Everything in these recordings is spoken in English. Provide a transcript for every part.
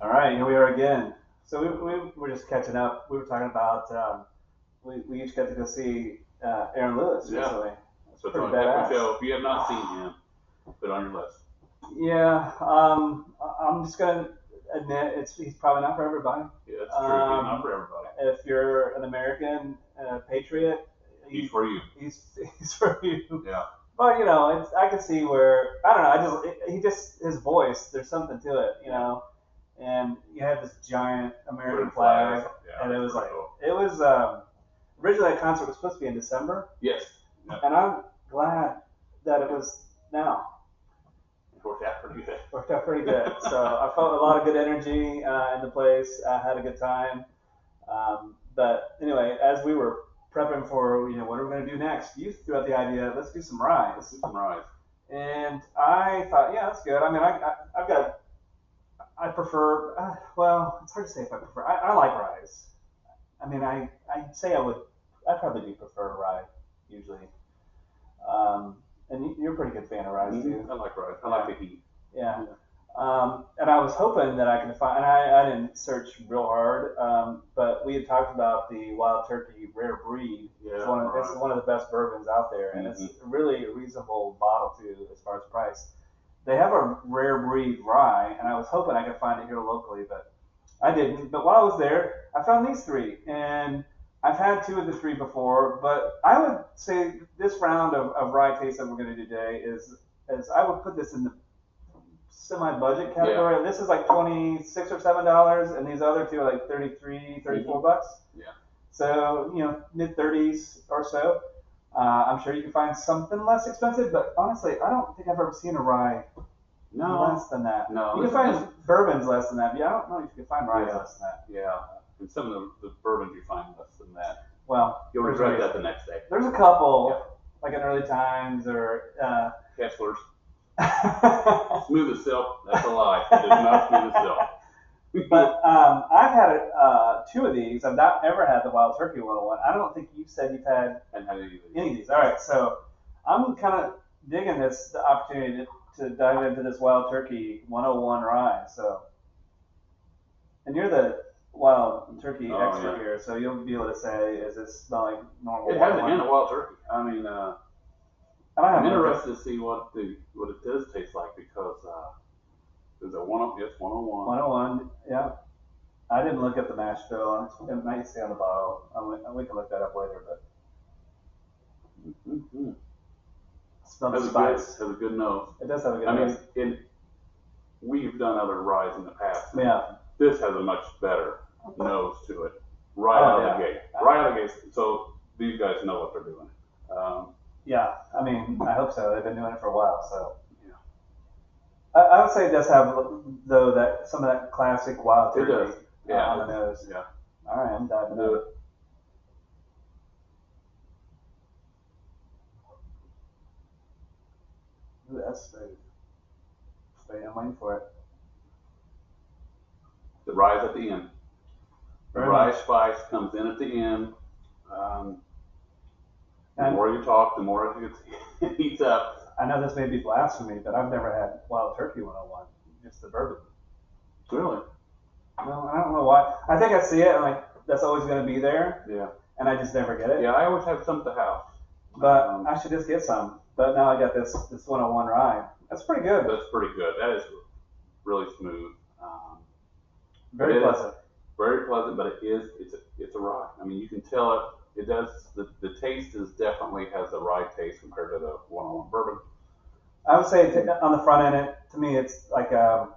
All right, here we are again. So we were just catching up. We were talking about we each got to go see Aaron Lewis recently. So it's pretty on a badass. show. If you have not seen him, put it on your list. Yeah, I'm just gonna admit he's probably not for everybody. Yeah, that's true. He's not for everybody. If you're an American patriot, He's for you. He's for you. Yeah. But you know, I can see where I don't know. He just his voice. There's something to it, you know. And you had this giant American flag, Yeah, and it was like cool. it was originally that concert was supposed to be in December. Yes. Yep. And I'm glad that it was now. It worked out pretty good. Worked out pretty good. So I felt a lot of good energy in the place. I had a good time. But anyway, as we were prepping for, what are we going to do next? You threw out the idea, let's do some ryes. Let's do some ryes. And I thought, yeah, that's good. I mean, I prefer, well, it's hard to say if I prefer. I like ryes. I mean, I'd say I probably do prefer rye, usually. And you're a pretty good fan of ryes, too. I like ryes. I like the heat. Yeah. And I was hoping that I could find, and I didn't search real hard, but we had talked about the Wild Turkey Rare Breed. Yeah, it's one of the best bourbons out there, and it's really a reasonable bottle, too, as far as price. They have a Rare Breed rye, and I was hoping I could find it here locally, but I didn't. But while I was there, I found these three, and I've had two of the three before, but I would say this round of rye taste that we're going to do today is I would put this in the semi-budget category. Yeah. This is like $26 or $7, and these other two are like $33, $34. Yeah. So, mid-30s or so. I'm sure you can find something less expensive, but honestly, I don't think I've ever seen a rye less than that. No. You can find bourbons less than that, but I don't know if you can find rye less than that. Yeah. And some of the bourbons you find less than that. Well, you'll regret that the next day. There's a couple, like in Early Times or Kessler's. Smooth as silk. That's a lie. It is not smooth as silk. But I've had two of these. I've not ever had the Wild Turkey 101. I don't think you said you've had any of these. All right, so I'm kind of digging the opportunity to dive into this Wild Turkey 101 rye. So, and you're the Wild Turkey expert here, so you'll be able to say, is this smell like normal? It has again a Wild Turkey. I mean, I'm interested to see what it does taste like because there's a 101. 101, yeah. I didn't look at the mash bill. It might say on the bottle. We can look that up later, but smells spice. Has a good nose. It does have a good nose. I mean, we've done other ryes in the past. Yeah. This has a much better nose to it, right out of the gate. Right out of the gate. So these guys know what they're doing. Yeah, I mean, I hope so. They've been doing it for a while, so. Yeah. I would say it does have, though, that some of that classic Wild Turkey on the nose. Yeah. All right, I'm diving into it. Ooh, that's smooth. I'm waiting for it. The rye's at the end. The rye spice comes in at the end. The more you talk, the more it heats up. I know this may be blasphemy, but I've never had Wild Turkey 101. Just the bourbon. Really? No, I don't know why. I think I see it, and like that's always going to be there. Yeah. And I just never get it. Yeah, I always have some at the house. But I should just get some. But now I got this 101 rye. That's pretty good. That's pretty good. That is really smooth. Very pleasant. Very pleasant, but it's a rye. I mean, you can tell it. It does. The taste definitely has a rye taste compared to the 101 bourbon. I would say on the front end, to me, it's like a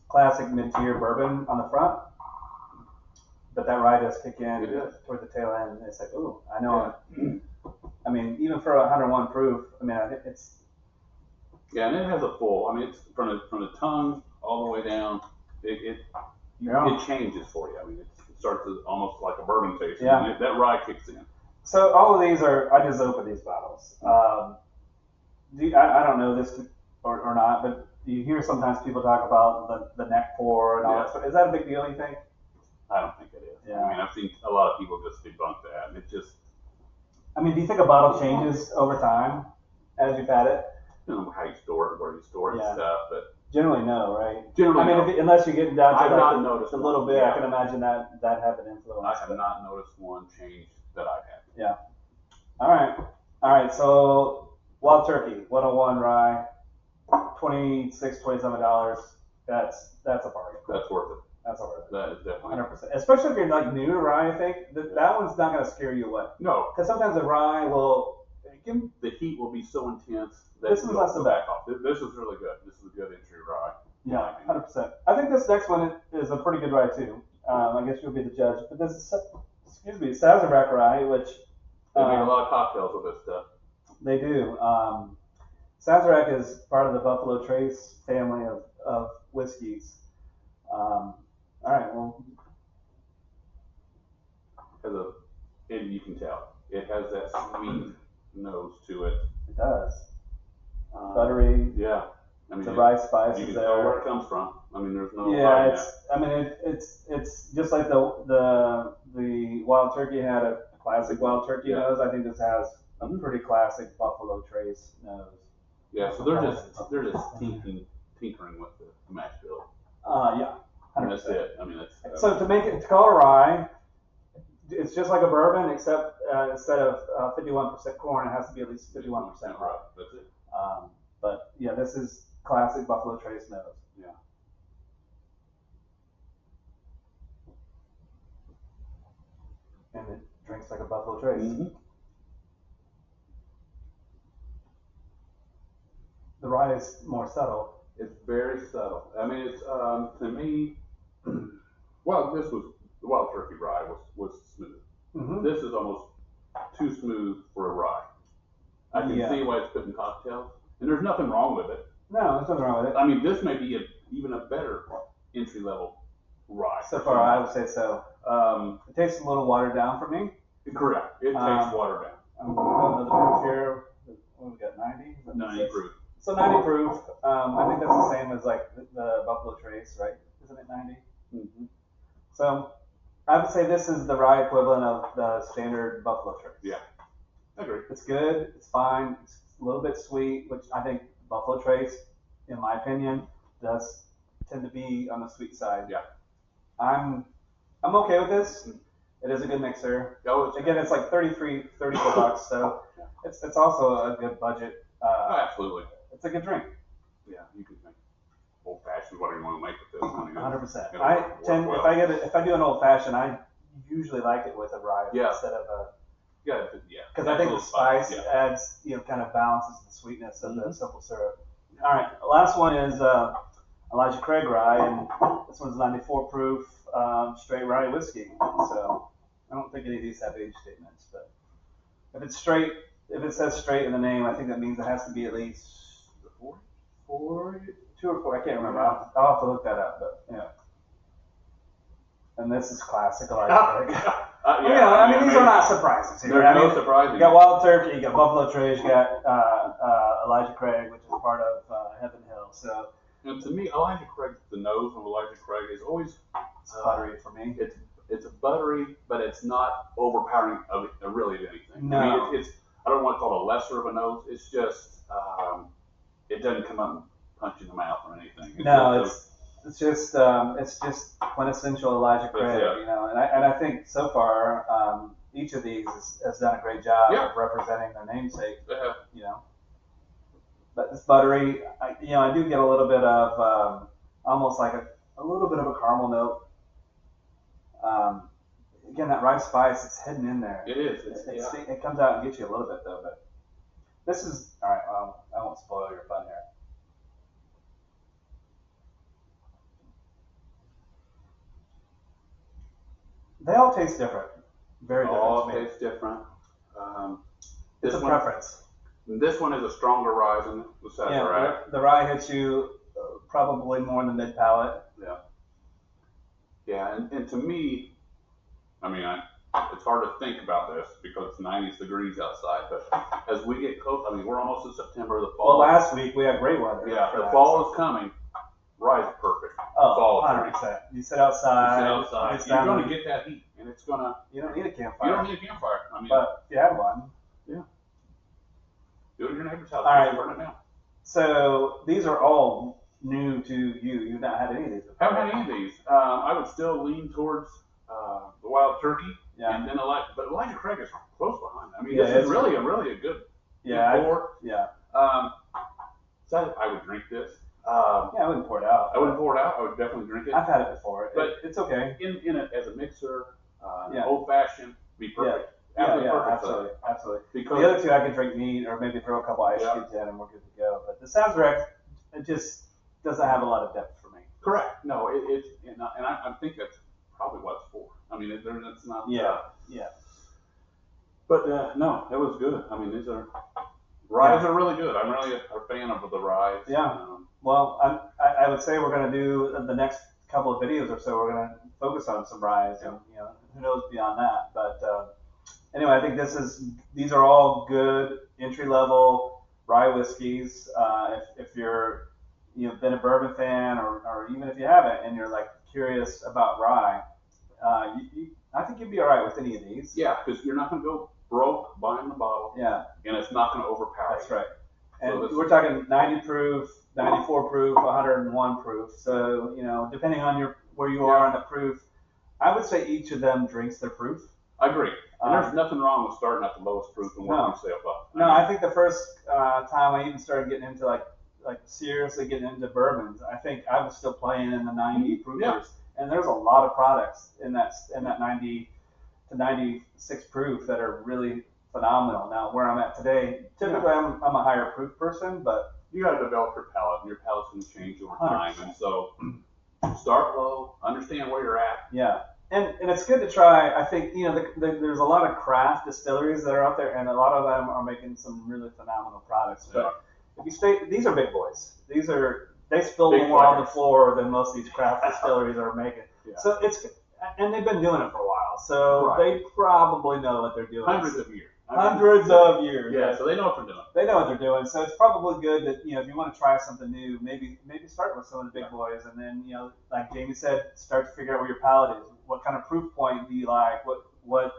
classic mid-tier bourbon on the front. But that rye does kick in toward the tail end. And it's like, ooh, I know. Yeah. I mean, even for 101 proof, I mean, it's. Yeah, and it has a full. I mean, it's from the tongue all the way down. It changes for you. I mean, it starts as almost like a bourbon taste. Yeah. And that rye kicks in. So all of these I just opened these bottles. I don't know this or not, but you hear sometimes people talk about the neck pour and all that stuff. Is that a big deal, you think? I don't think it is. Yeah. I mean, I've seen a lot of people just debunk that. And it just. I mean, do you think a bottle changes over time as you've had it? I don't know how you store it, where you store it and stuff, but Generally, no, right? Generally, I mean, no. unless you're getting down to I've like not noticed a little bit, yeah. I can imagine that have an influence. I have not noticed one change that I've had. Yeah. All right. So Wild Turkey 101 rye, $27. That's a bargain. That's worth it. That's worth it. That is definitely 100%. Especially if you're like new to rye, I think that one's not going to scare you away. No, because sometimes the rye will. The heat will be so intense that this one's less than that. This is really good. This is a good entry rye. Yeah, 100%. I think this next one is a pretty good rye too. I guess you'll be the judge. But this is, Sazerac rye, which they make a lot of cocktails with this stuff. They do. Sazerac is part of the Buffalo Trace family of whiskeys. All right, well, And you can tell it has that sweet nose to it. It does. Buttery. Yeah. I mean, the rye spice you is can there. tell where it comes from. I mean, there's no. Yeah, it's just like the Wild Turkey had a classic Wild Turkey nose. I think this has a pretty classic Buffalo Trace nose. Yeah, so they're just tinkering with the mash bill. Yeah. 100%. And that's it. I mean, that's. So to call a rye, it's just like a bourbon, except instead of 51% corn, it has to be at least 51% rye. That's it. But yeah, this is classic Buffalo Trace nose. Yeah. And it drinks like a Buffalo Trace. Mm-hmm. The rye is more subtle. It's very subtle. I mean, it's to me. Well, this was the Wild Turkey rye was smooth. Mm-hmm. This is almost too smooth for a rye. I can see why it's put in cocktails, and there's nothing wrong with it. No, there's nothing wrong with it. I mean, this may be even a better entry level rye. So far, I would say so. It tastes a little watered down for me. Correct. It tastes watered down. I'm going to the proof here. What we got? 90? 90 proof. So 90 proof. I think that's the same as like the Buffalo Trace, right? Isn't it 90? Mm-hmm. So I would say this is the rye equivalent of the standard Buffalo Trace. Yeah, I agree. It's good. It's fine. It's a little bit sweet, which I think Buffalo Trace, in my opinion, does tend to be on the sweet side. Yeah. I'm okay with this. It is a good mixer. Again, it's like $34, so it's also a good budget. Absolutely. It's a good drink. Yeah, you can make old fashioned, whatever you want to make with this. 100%. If I do an old fashioned, I usually like it with a rye instead of a. Yeah. Because I think the spice adds, kind of balances the sweetness of the simple syrup. All right, last one is Elijah Craig rye, and this one's 94 proof straight rye whiskey. So I don't think any of these have age statements, but if it says straight in the name, I think that means it has to be at least 2 or 4. I can't remember. I'll have to look that up, but yeah. And this is classic Elijah Craig. I mean, these are not surprises here. There's no surprises. You got Wild Turkey, you got Buffalo Trace, you got Elijah Craig, which is part of Heaven Hill. So, and to me, Elijah Craig, the nose of Elijah Craig is always buttery for me. It's buttery, but it's not overpowering of really anything. No. I mean, I don't want to call it a lesser of a nose. It's just it doesn't come up and punch in the mouth or anything. It's just quintessential Elijah Craig, and I think so far each of these has done a great job of representing their namesake. But it's buttery. I do get a little bit of almost like a little bit of a caramel note. Again, that rye spice, it's hidden in there. It is. It comes out and gets you a little bit though. But this is all right. Well, I won't spoil your fun here. They all taste different. Very different. All taste different. It's a preference. This one is a stronger rye than the Sazerac. Yeah, the rye hits you probably more in the mid palate. Yeah. Yeah, and to me, I mean, it's hard to think about this because it's 90 degrees outside, but as we get close, I mean, we're almost in September. The fall. Well, last week we had great weather. Yeah, the fall is coming. Rye is perfect. Oh, fall 100%. You sit outside. You're going to get that heat, and it's going to. You don't need a campfire. You don't need a campfire. I mean, but if you have one. Yeah. Do it at your neighbor's house. All right. Burn it down. So these are all new to you. You've not had any of these before. Haven't had any of these. I would still lean towards the Wild Turkey, and then but Elijah Craig is close behind. I mean, this is really a good pour. So I would drink this. I wouldn't pour it out. I wouldn't pour it out. I would definitely drink it. I've had it before, but it's okay. As a mixer, old fashioned, be perfect. Absolutely. Because the other two I could drink neat, or maybe throw a couple ice cubes in, and we're good to go. But the Sazerac, it just doesn't have a lot of depth for me. Correct. No, and I think that's probably what it's for. I mean, it's not. But no, it was good. I mean, these ryes are really good. I'm really a fan of the ryes. Yeah. Well, I would say we're going to do the next couple of videos or so. We're going to focus on some ryes, and who knows beyond that. But anyway, I think these are all good entry level rye whiskeys. If you're been a bourbon fan, or even if you haven't, and you're like curious about rye, I think you'd be all right with any of these. Yeah, because you're not going to go broke buying the bottle. Yeah. And it's not going to overpower. That's right. And we're talking 90 proof, 94 proof, 101 proof. So, depending on where you are on the proof, I would say each of them drinks their proof. I agree. And there's nothing wrong with starting at the lowest proof and working yourself up. I think the first time I even started getting into like seriously getting into bourbons, I think I was still playing in the 90 proofers. Yeah. And there's a lot of products in that 90 to 96 proof that are really phenomenal. Now, where I'm at today, typically I'm a higher proof person, but you got to develop your palate, and your palate's going to change over time. 100%. And so start low, understand where you're at. Yeah. And it's good to try. I think, there's a lot of craft distilleries that are out there, and a lot of them are making some really phenomenal products. But if these are big boys. They spill more on the floor than most of these craft distilleries are making. Yeah. So and they've been doing it for a while. So they probably know what they're doing. Hundreds of years. Yeah, so they know what they're doing. They know what they're doing. So it's probably good that, if you want to try something new, maybe start with some of the big boys, and then, like Jamie said, start to figure out where your palate is. What kind of proof point do you like? What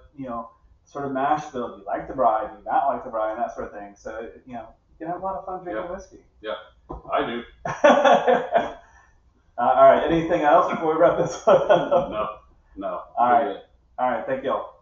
sort of mash bill do you like the rye? Do you not like the rye? And that sort of thing. So, you can have a lot of fun drinking whiskey. Yeah, I do. All right. Anything else before we wrap this one up? No. All right. Thank you all.